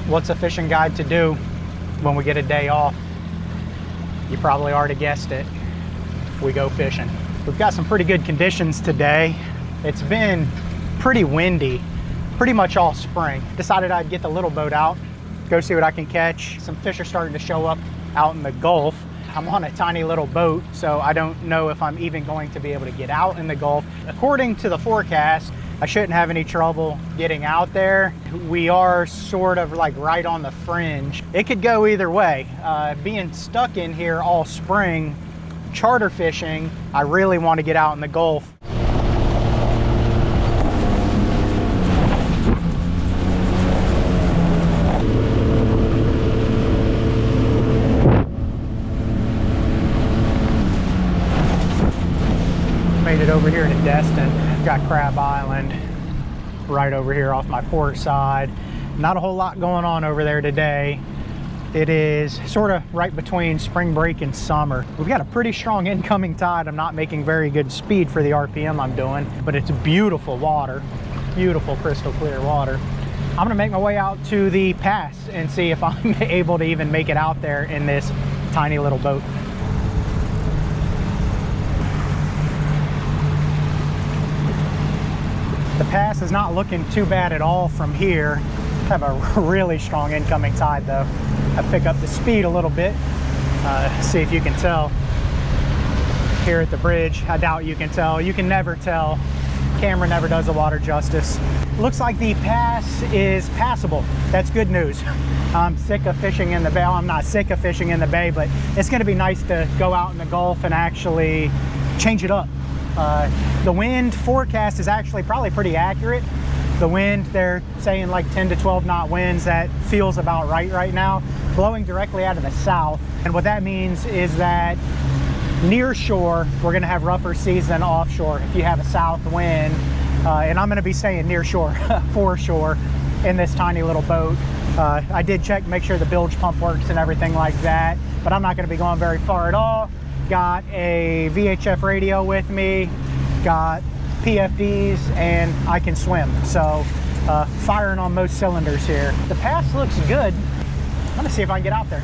What's a fishing guide to do when we get a day off? You probably already guessed it. We go fishing. We've got some pretty good conditions today. It's been pretty windy, pretty much all spring. Decided I'd get the little boat out, go see what I can catch. Some fish are starting to show up out in the Gulf. I'm on a tiny little boat, so I don't know if I'm even going to be able to get out in the Gulf. According to the forecast, I shouldn't have any trouble getting out there. We are sort of like right on the fringe. It could go either way. Being stuck in here all spring, charter fishing, I really want to get out in the Gulf. Made it over here to Destin. I've got Crab Island right over here off my port side. Not a whole lot going on over there today. It is sort of right between spring break and summer. We've got a pretty strong incoming tide. I'm not making very good speed for the RPM I'm doing, but it's beautiful water, beautiful crystal clear water. I'm gonna make my way out to the pass and see if I'm able to even make it out there in this tiny little boat. The pass is not looking too bad at all from here. I have a really strong incoming tide though. I pick up the speed a little bit. See if you can tell here at the bridge. I doubt you can tell. You can never tell. Camera never does the water justice. Looks like the pass is passable. That's good news. I'm sick of fishing in the bay. Well, I'm not sick of fishing in the bay, but it's gonna be nice to go out in the Gulf and actually change it up. The wind forecast is actually probably pretty accurate. The wind, they're saying like 10 to 12 knot winds. That feels about right now, blowing directly out of the south. And what that means is that near shore, we're gonna have rougher seas than offshore if you have a south wind. And I'm gonna be staying near shore, for shore, in this tiny little boat. I did check, make sure the bilge pump works and everything like that, but I'm not gonna be going very far at all. Got a VHF radio with me, got PFDs, and I can swim. So firing on most cylinders here. The pass looks good. I'm gonna see if I can get out there.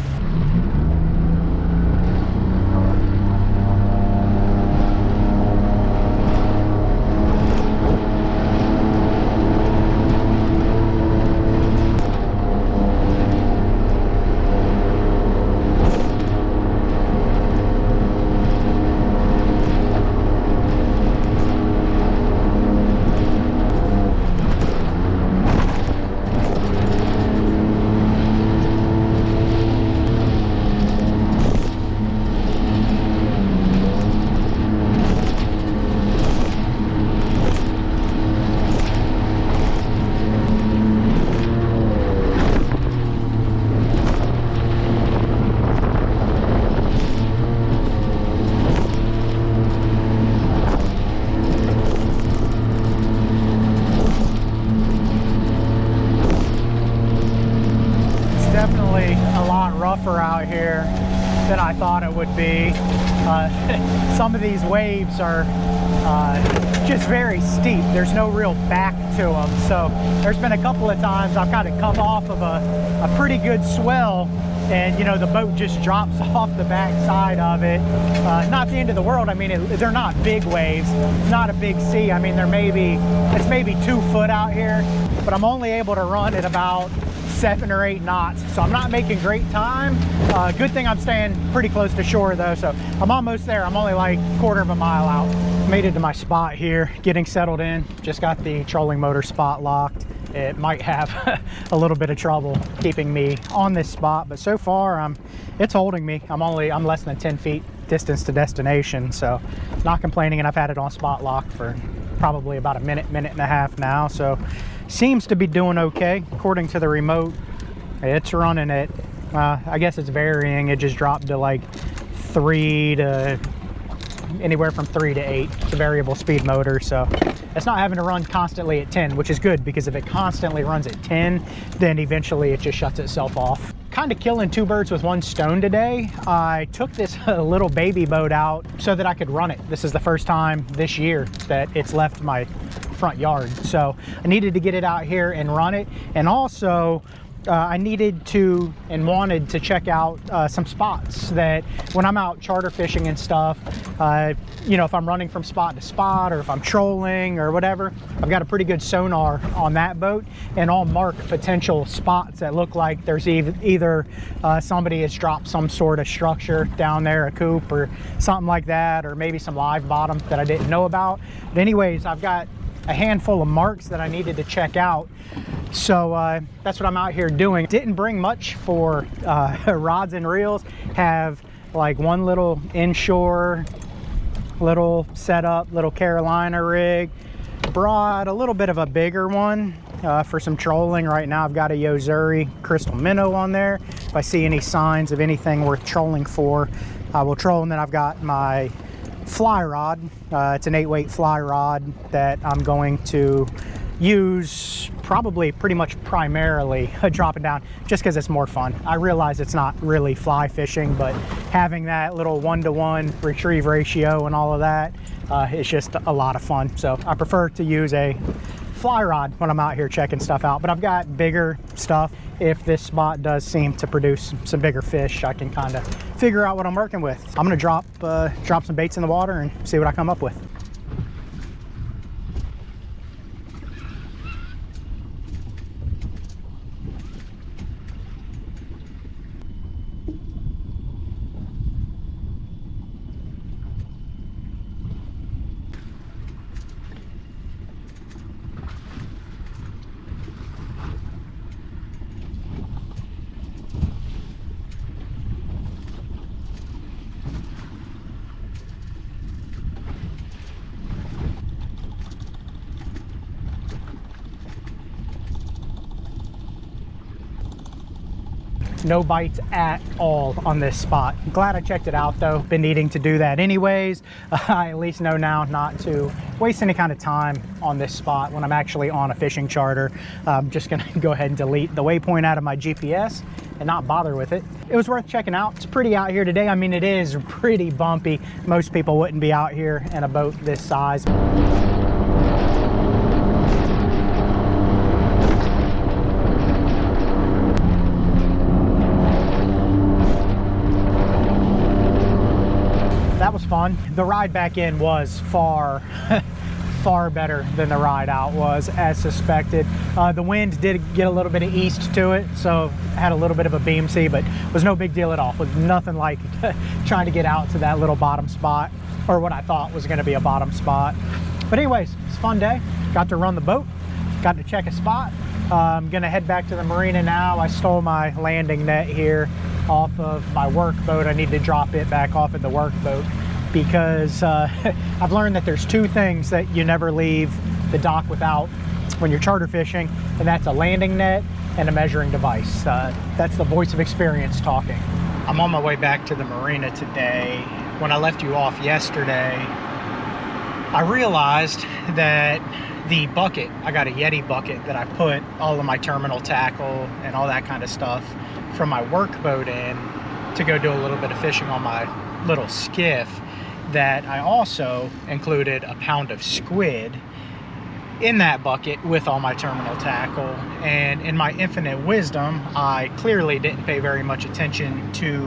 Definitely a lot rougher out here than I thought it would be. Some of these waves are just very steep. There's no real back to them. So there's been a couple of times I've kind of come off of a pretty good swell, and you know, the boat just drops off the back side of it. Not the end of the world. I mean, they're not big waves. It's not a big sea. I mean, it's maybe 2 foot out here, but I'm only able to run at about 7 or 8 knots, so I'm not making great time. Good thing I'm staying pretty close to shore though, so I'm almost there. I'm only like quarter of a mile out. Made it to my spot here, getting settled in. Just got the trolling motor spot locked. It might have a little bit of trouble keeping me on this spot, but so far it's holding me. I'm less than 10 feet distance to destination, so not complaining. And I've had it on spot locked for probably about a minute and a half now, so seems to be doing okay. According to the remote, it's running at, I guess it's varying. It just dropped to like 3 to anywhere from 3 to 8. It's a variable speed motor, so it's not having to run constantly at 10, which is good, because if it constantly runs at 10, then eventually it just shuts itself off. Kind of killing 2 birds with 1 stone today. I took this little baby boat out so that I could run it. This is the first time this year that it's left my front yard, so I needed to get it out here and run it. And also, I needed to and wanted to check out some spots that when I'm out charter fishing and stuff, you know, if I'm running from spot to spot or if I'm trolling or whatever, I've got a pretty good sonar on that boat, and I'll mark potential spots that look like there's either somebody has dropped some sort of structure down there, a coop or something like that, or maybe some live bottom that I didn't know about. But anyways, I've got a handful of marks that I needed to check out. So that's what I'm out here doing. Didn't bring much for rods and reels. Have like one little inshore, little setup, little Carolina rig. Brought a little bit of a bigger one for some trolling. Right now I've got a Yozuri crystal minnow on there. If I see any signs of anything worth trolling for, I will troll. And then I've got my fly rod. It's an 8-weight fly rod that I'm going to use probably pretty much primarily dropping down just because it's more fun. I realize it's not really fly fishing, but having that little 1-to-1 retrieve ratio and all of that is just a lot of fun. So I prefer to use a fly rod when I'm out here checking stuff out, but I've got bigger stuff. If this spot does seem to produce some bigger fish, I can kind of figure out what I'm working with. I'm gonna drop some baits in the water and see what I come up with. No bites at all on this spot. I'm glad I checked it out though. Been needing to do that anyways. I at least know now not to waste any kind of time on this spot when I'm actually on a fishing charter. I'm just gonna go ahead and delete the waypoint out of my GPS and not bother with it. It was worth checking out. It's pretty out here today. I mean, it is pretty bumpy. Most people wouldn't be out here in a boat this size. That was fun. The ride back in was far better than the ride out was, as suspected. The wind did get a little bit of east to it, so had a little bit of a beam sea, but was no big deal at all. Was nothing like trying to get out to that little bottom spot, or what I thought was going to be a bottom spot. But anyways, it's a fun day. Got to run the boat, got to check a spot. I'm gonna head back to the marina now. I stole my landing net here off of my work boat. I need to drop it back off at the work boat because I've learned that there's two things that you never leave the dock without when you're charter fishing, and that's a landing net and a measuring device. That's the voice of experience talking. I'm on my way back to the marina today. When I left you off yesterday, I realized that the bucket, I got a Yeti bucket that I put all of my terminal tackle and all that kind of stuff from my work boat in to go do a little bit of fishing on my little skiff, that I also included a pound of squid in that bucket with all my terminal tackle. And in my infinite wisdom, I clearly didn't pay very much attention to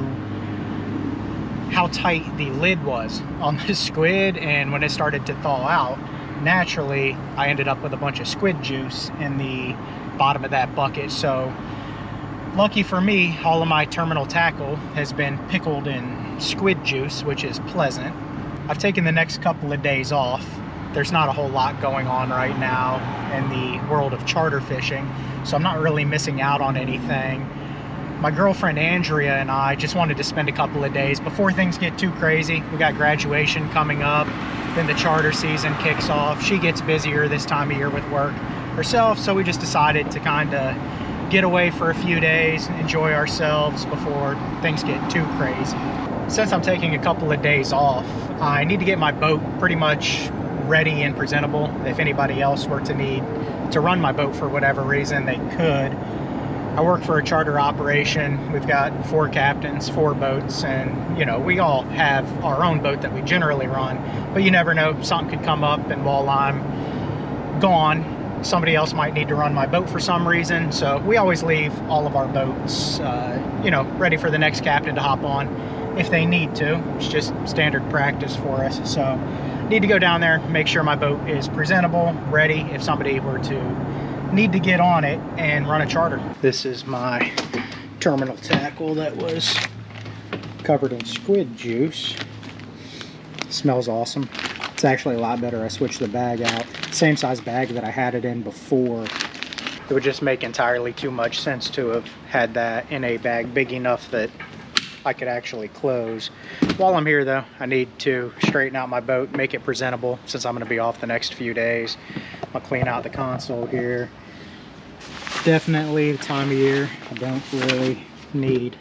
how tight the lid was on the squid, and when it started to thaw out, naturally I ended up with a bunch of squid juice in the bottom of that bucket. So lucky for me, all of my terminal tackle has been pickled in squid juice, which is pleasant. I've taken the next couple of days off. There's not a whole lot going on right now in the world of charter fishing, so I'm not really missing out on anything. My girlfriend Andrea and I just wanted to spend a couple of days before things get too crazy. We got graduation coming up, then the charter season kicks off. She gets busier this time of year with work herself, so we just decided to kind of get away for a few days, enjoy ourselves before things get too crazy. Since I'm taking a couple of days off, I need to get my boat pretty much ready and presentable. If anybody else were to need to run my boat for whatever reason, they could. I work for a charter operation. We've got 4 captains, 4 boats, and you know, we all have our own boat that we generally run, but you never know, something could come up, and while I'm gone, somebody else might need to run my boat for some reason. So we always leave all of our boats, you know, ready for the next captain to hop on if they need to. It's just standard practice for us. So need to go down there, make sure my boat is presentable, ready if somebody were to need to get on it and run a charter. This is my terminal tackle that was covered in squid juice. Smells awesome. It's actually a lot better. I switched the bag out. Same size bag that I had it in before. It would just make entirely too much sense to have had that in a bag big enough that I could actually close. While I'm here though, I need to straighten out my boat, make it presentable since I'm going to be off the next few days. I'll clean out the console here. Definitely the time of year I don't really need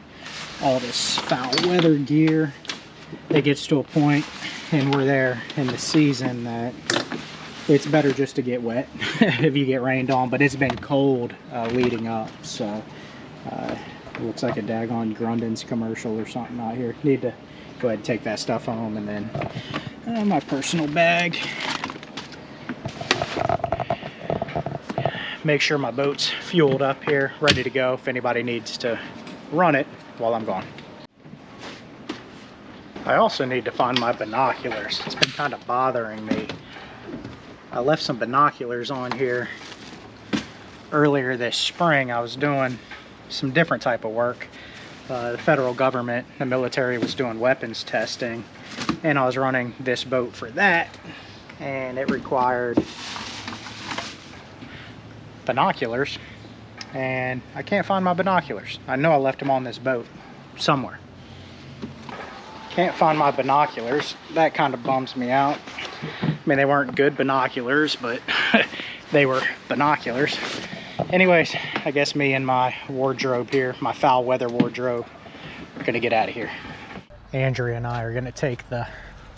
all this foul weather gear. It gets to a point, and we're there in the season, that it's better just to get wet if you get rained on, but it's been cold leading up, so it looks like a daggone Grundon's commercial or something out here. Need to go ahead and take that stuff home. And then my personal bag. Make sure my boat's fueled up here, ready to go if anybody needs to run it while I'm gone. I also need to find my binoculars. It's been kind of bothering me. I left some binoculars on here earlier this spring. I was doing some different type of work. The federal government, the military, was doing weapons testing, and I was running this boat for that, and it required binoculars, and I can't find my binoculars. I know I left them on this boat somewhere. Can't find my binoculars. That kind of bums me out. I mean, they weren't good binoculars, but they were binoculars. Anyways, I guess me and my wardrobe here, my foul weather wardrobe, are gonna get out of here. Andrea and I are gonna take the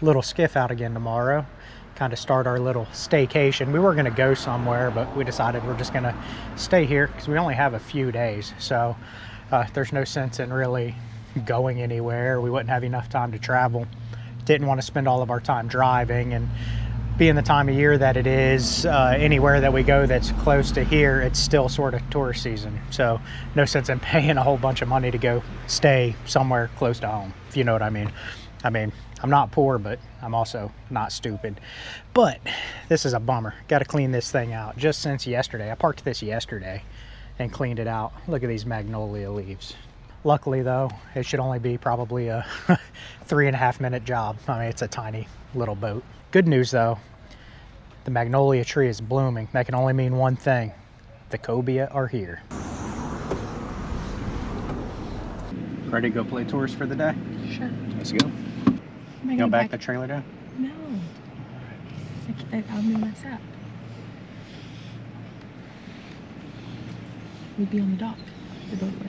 little skiff out again tomorrow, kind of start our little staycation. We were gonna go somewhere, but we decided we're just gonna stay here because we only have a few days. So there's no sense in really going anywhere. We wouldn't have enough time to travel. Didn't want to spend all of our time driving, and being the time of year that it is, anywhere that we go that's close to here, it's still sort of tourist season. So no sense in paying a whole bunch of money to go stay somewhere close to home, if you know what I mean. I mean, I'm not poor, but I'm also not stupid. But this is a bummer. Got to clean this thing out. Just since yesterday, I parked this yesterday and cleaned it out. Look at these magnolia leaves. Luckily though, it should only be probably a 3.5 minute job. I mean, it's a tiny little boat. Good news though, the magnolia tree is blooming. That can only mean one thing. The cobia are here. Ready to go play tours for the day? Sure. Let's go. Go back the trailer down? No. I'll mess up. We'd be on the dock. The boat would.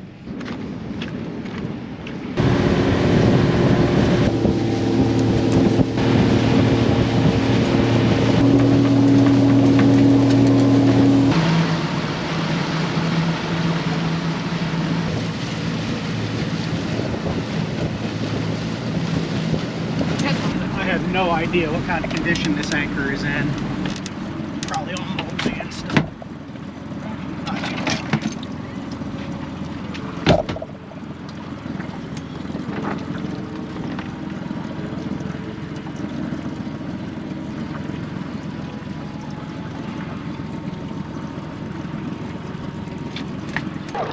No idea what kind of condition this anchor is in. Probably on moldy and stuff.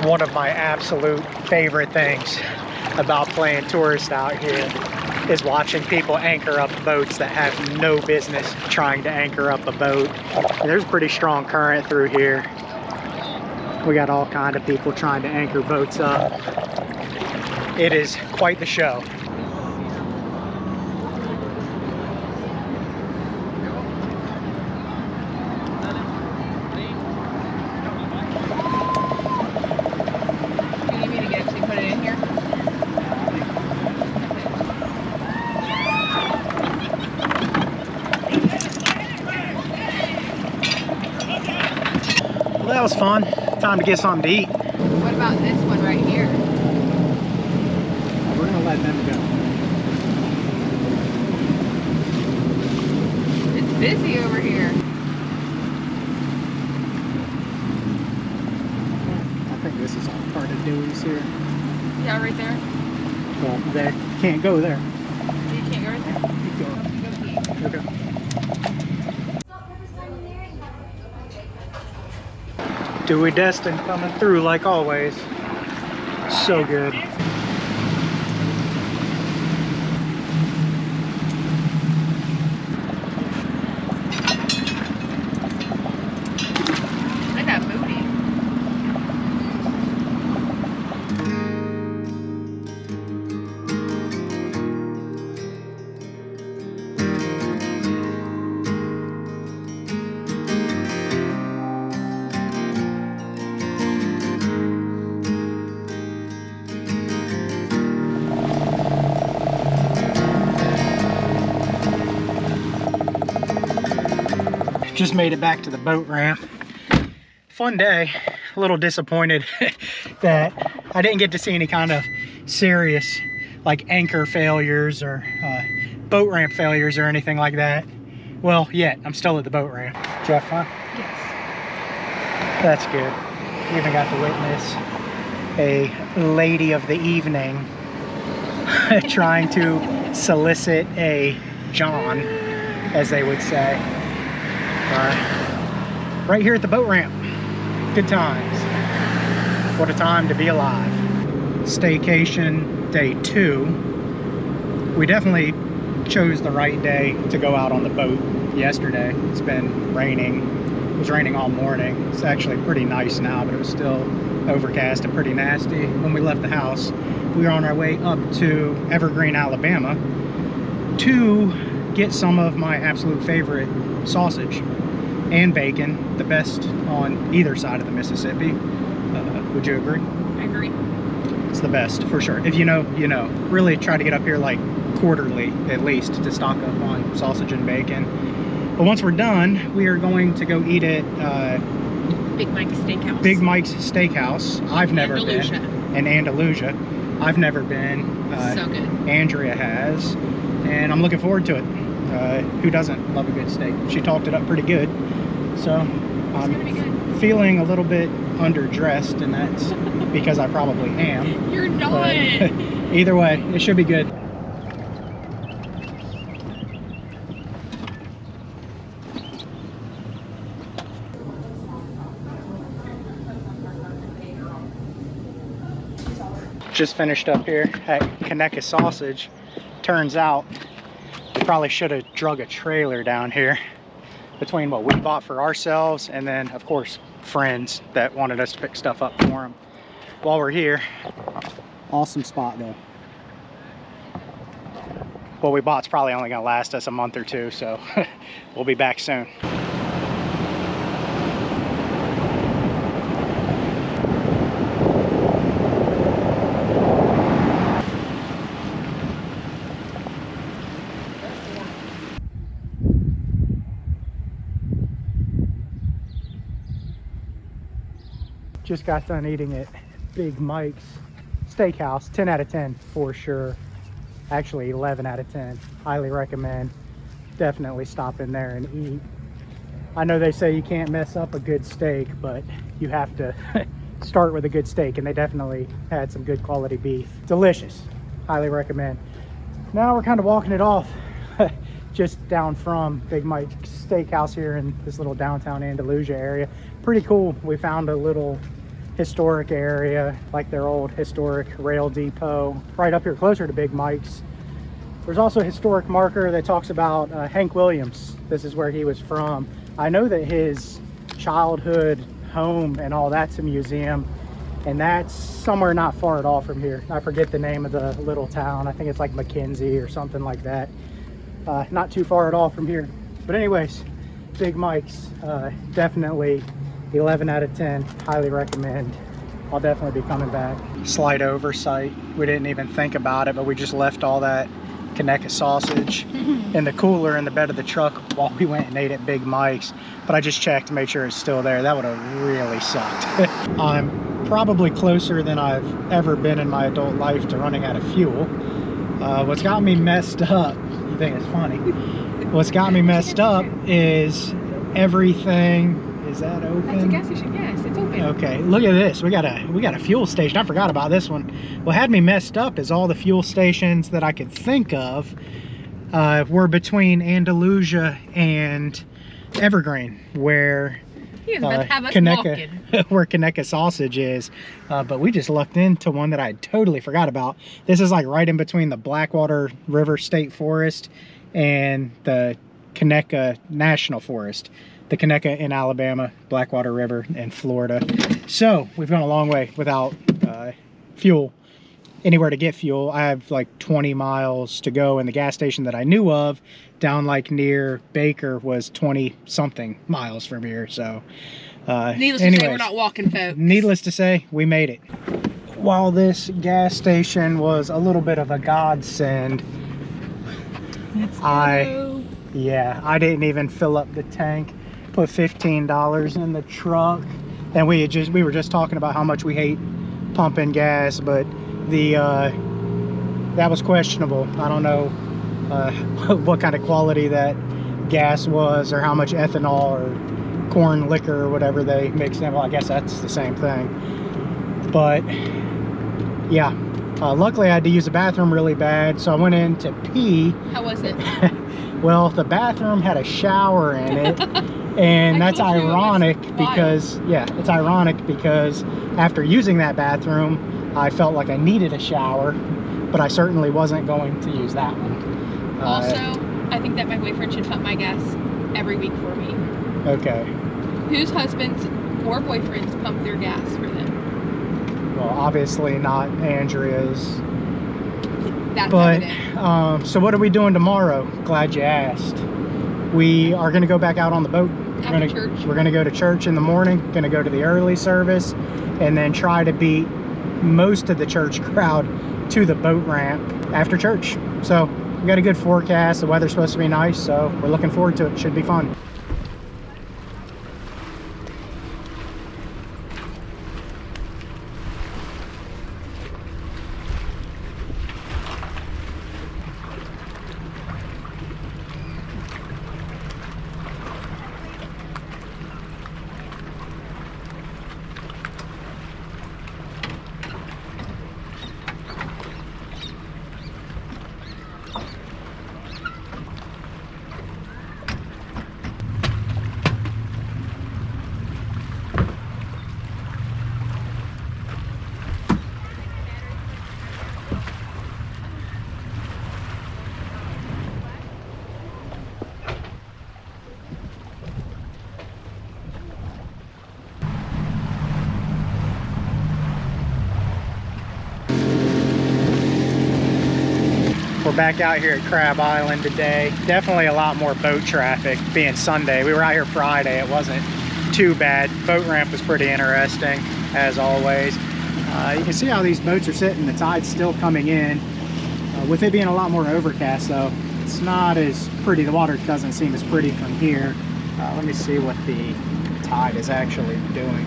One of my absolute favorite things about playing tourist out here is watching people anchor up boats that have no business trying to anchor up a boat. There's a pretty strong current through here. We got all kind of people trying to anchor boats up. It is quite the show. That was fun. Time to get something to eat. What about this one right here? We're gonna let them go. It's busy over here. Dewey's here. Yeah, right there. Well, there. Can't go there. You can't go right there? Keep going. Okay. Dewey Destin coming through like always. So good. I got booty. Just made it back to the boat ramp. Fun day. A little disappointed that I didn't get to see any kind of serious like anchor failures or boat ramp failures or anything like that. Well, yet I'm still at the boat ramp. Jeff, huh? Yes. That's good. We even got to witness a lady of the evening trying to solicit a John, as they would say. Right here at the boat ramp. Good times. What a time to be alive. Staycation day 2. We definitely chose the right day to go out on the boat yesterday. It's been raining. It was raining all morning. It's actually pretty nice now, but it was still overcast and pretty nasty. When we left the house, we were on our way up to Evergreen, Alabama to get some of my absolute favorite sausage and bacon, the best on either side of the Mississippi. Would you agree? I agree. It's the best for sure. If you know, you know. Really try to get up here like quarterly at least to stock up on sausage and bacon. But once we're done, we are going to go eat at Big Mike's Steakhouse. Big Mike's Steakhouse. I've never Andalusia. been. In Andalusia. I've never been. So good. Andrea has. And I'm looking forward to it. Who doesn't love a good steak? She talked it up pretty good. So I'm feeling a little bit underdressed, and that's because I probably am. You're not. But either way, it should be good. Just finished up here at Conecuh Sausage. Turns out we probably should have drug a trailer down here between what we bought for ourselves and then of course friends that wanted us to pick stuff up for them while we're here. Awesome spot though. What we bought's probably only gonna last us a month or two, so we'll be back soon. Just got done eating at Big Mike's Steakhouse. 10 out of 10 for sure. Actually 11 out of 10. Highly recommend. Definitely stop in there and eat. I know they say you can't mess up a good steak, but you have to start with a good steak, and they definitely had some good quality beef. Delicious. Highly recommend. Now we're kind of walking it off just down from Big Mike's Steakhouse here in this little downtown Andalusia area. Pretty cool. We found a little historic area, like their old historic rail depot, right up here closer to Big Mike's. There's also a historic marker that talks about Hank Williams. This is where he was from. I know that his childhood home and all that's a museum, and that's somewhere not far at all from here. I forget the name of the little town. I think it's like McKenzie or something like that. Not too far at all from here. But anyways, Big Mike's, definitely 11 out of 10. Highly recommend. I'll definitely be coming back. Slight oversight. We didn't even think about it, but we just left all that Conecuh sausage in the cooler in the bed of the truck while we went and ate at Big Mike's. But I just checked to make sure it's still there. That would have really sucked. I'm probably closer than I've ever been in my adult life to running out of fuel. What's got me messed up, you think it's funny? What's got me messed up is everything. Is that open? That's a gas station, yes, it's open. Okay, look at this. We got a fuel station. I forgot about this one. What had me messed up is all the fuel stations that I could think of were between Andalusia and Evergreen, where He was about to have us walking. where Conecuh Sausage is. But we just lucked into one that I totally forgot about. This is like right in between the Blackwater River State Forest and the Conecuh National Forest. The Conecuh in Alabama, Blackwater River in Florida. So we've gone a long way without fuel, anywhere to get fuel. I have like 20 miles to go, and the gas station that I knew of down like near Baker was 20 something miles from here. So needless to say, we're not walking, folks. Needless to say, we made it. While this gas station was a little bit of a godsend, I didn't even fill up the tank. Put $15 in the truck, and we were just talking about how much we hate pumping gas, but the that was questionable. I don't know what kind of quality that gas was, or how much ethanol or corn liquor or whatever they mixed in. Well, I guess that's the same thing. But yeah, luckily I had to use the bathroom really bad, so I went in to pee. How was it? Well, the bathroom had a shower in it. And that's ironic because, it's ironic because after using that bathroom, I felt like I needed a shower, but I certainly wasn't going to use that one. Also, I think that my boyfriend should pump my gas every week for me. Okay. Whose husbands or boyfriends pump their gas for them? Well, obviously not Andrea's. That's but, evident. So what are we doing tomorrow? Glad you asked. We are going to go back out on the boat. We're going to go to church in the morning, going to go to the early service, and then try to beat most of the church crowd to the boat ramp after church. So we got a good forecast. The weather's supposed to be nice, so we're looking forward to it. Should be fun. We're back out here at Crab Island today. Definitely a lot more boat traffic being Sunday. We were out here Friday. It wasn't too bad. Boat ramp was pretty interesting, as always. You can see how these boats are sitting. The tide's still coming in. With it being a lot more overcast, though, it's not as pretty. The water doesn't seem as pretty from here. Let me see what the tide is actually doing.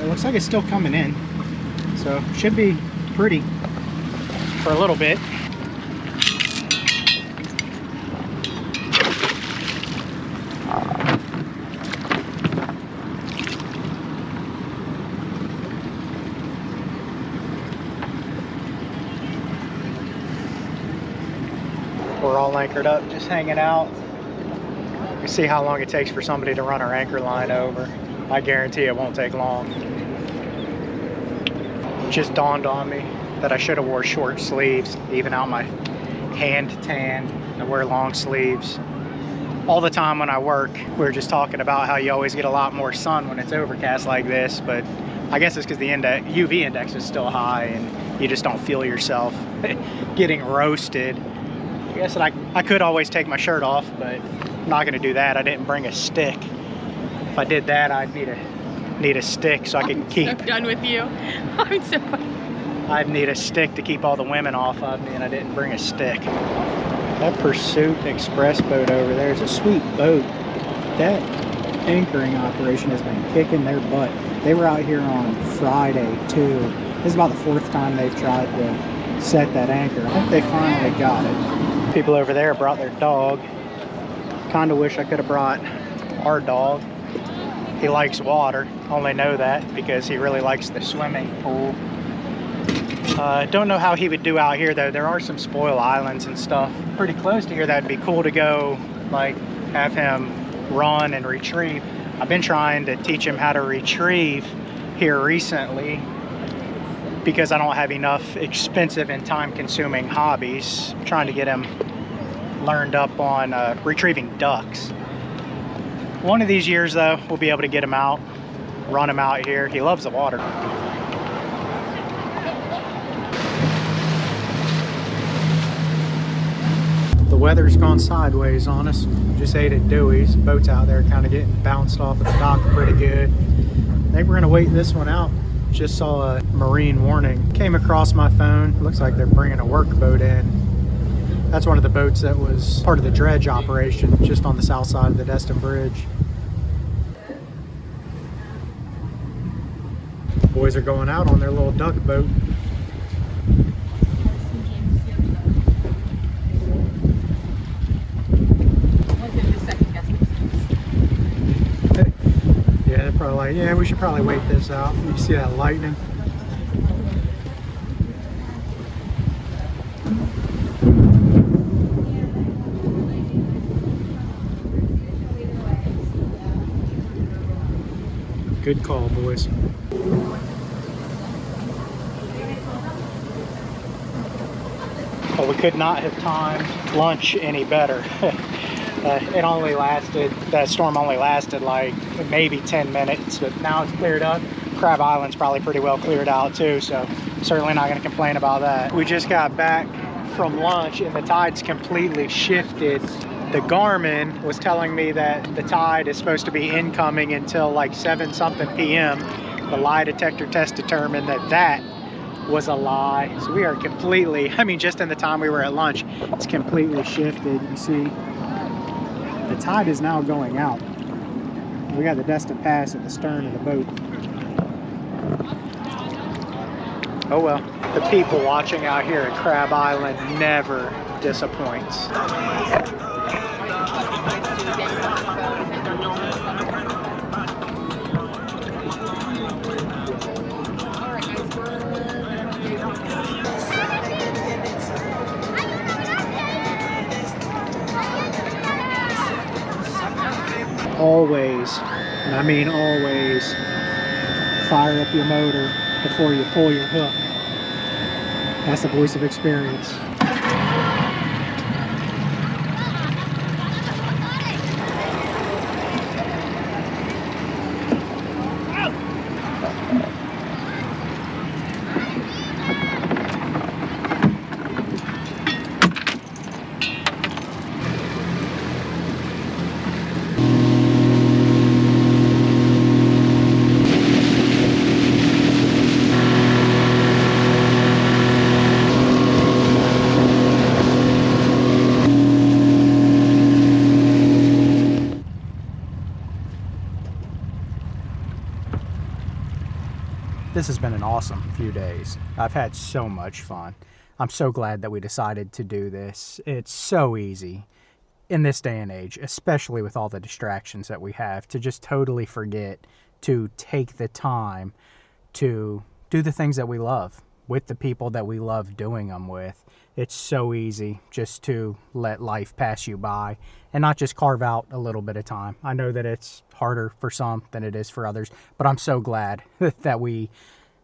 It looks like it's still coming in. So should be pretty for a little bit. We're all anchored up, just hanging out. You see how long it takes for somebody to run our anchor line over. I guarantee it won't take long. It just dawned on me that I should have wore short sleeves, even out my hand tan. I wear long sleeves all the time when I work. We were just talking about how you always get a lot more sun when it's overcast like this, but I guess it's because the UV index is still high and you just don't feel yourself getting roasted. I guess that I could always take my shirt off, but I'm not gonna do that. I didn't bring a stick. If I did that, I'd need a stick so I could keep. I'm done with you. I'm so funny. I'd need a stick to keep all the women off of me, and I didn't bring a stick. That Pursuit Express boat over there is a sweet boat. That anchoring operation has been kicking their butt. They were out here on Friday too. This is about the 4th time they've tried to set that anchor. I think they finally got it. People over there brought their dog. Kind of wish I could have brought our dog. He likes water. Only know that because he really likes the swimming pool. Don't know how he would do out here though. There are some spoil islands and stuff pretty close to here that'd be cool to go, like have him run and retrieve. I've been trying to teach him how to retrieve here recently because I don't have enough expensive and time-consuming hobbies. I'm trying to get him learned up on retrieving ducks. One of these years though, we'll be able to get him out, run him out here. He loves the water. The weather's gone sideways on us. Just ate at Dewey's. Boat's out there kind of getting bounced off of the dock pretty good. I think we're gonna wait this one out. Just saw a marine warning. Came across my phone. Looks like they're bringing a work boat in. That's one of the boats that was part of the dredge operation just on the south side of the Destin Bridge. Boys are going out on their little duck boat. Yeah, they're probably like, yeah, we should probably wait this out. You see that lightning? Good call, boys. Well, we could not have timed lunch any better. It only lasted, that storm only lasted like maybe 10 minutes, but now it's cleared up. Crab Island's probably pretty well cleared out too, so certainly not going to complain about that. We just got back from lunch and the tide's completely shifted. The Garmin was telling me that the tide is supposed to be incoming until like 7-something p.m. The lie detector test determined that that was a lie. So we are completely, I mean, just in the time we were at lunch, it's completely shifted. You see, the tide is now going out. We got the Destin Pass at the stern of the boat. Oh well. The people watching out here at Crab Island never disappoints. Always, and I mean always, fire up your motor before you pull your hook. That's the voice of experience. This has been an awesome few days. I've had so much fun. I'm so glad that we decided to do this. It's so easy in this day and age, especially with all the distractions that we have, to just totally forget to take the time to do the things that we love with the people that we love doing them with. It's so easy just to let life pass you by and not just carve out a little bit of time. I know that it's harder for some than it is for others, but I'm so glad that we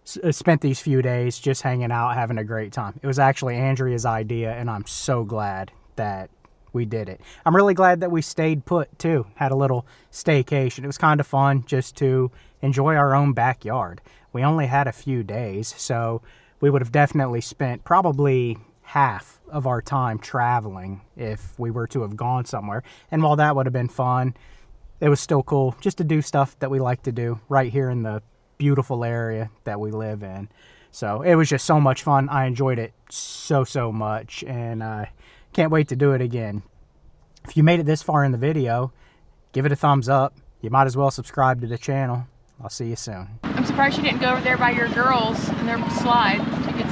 spent these few days just hanging out, having a great time. It was actually Andrea's idea, and I'm so glad that we did it. I'm really glad that we stayed put too, had a little staycation. It was kind of fun just to enjoy our own backyard. We only had a few days, so we would have definitely spent probably half of our time traveling if we were to have gone somewhere. And while that would have been fun, it was still cool just to do stuff that we like to do right here in the beautiful area that we live in. So it was just so much fun. I enjoyed it so much, and can't wait to do it again. If you made it this far in the video, give it a thumbs up. You might as well subscribe to the channel. I'll see you soon. I'm surprised you didn't go over there by your girls and their slide. You could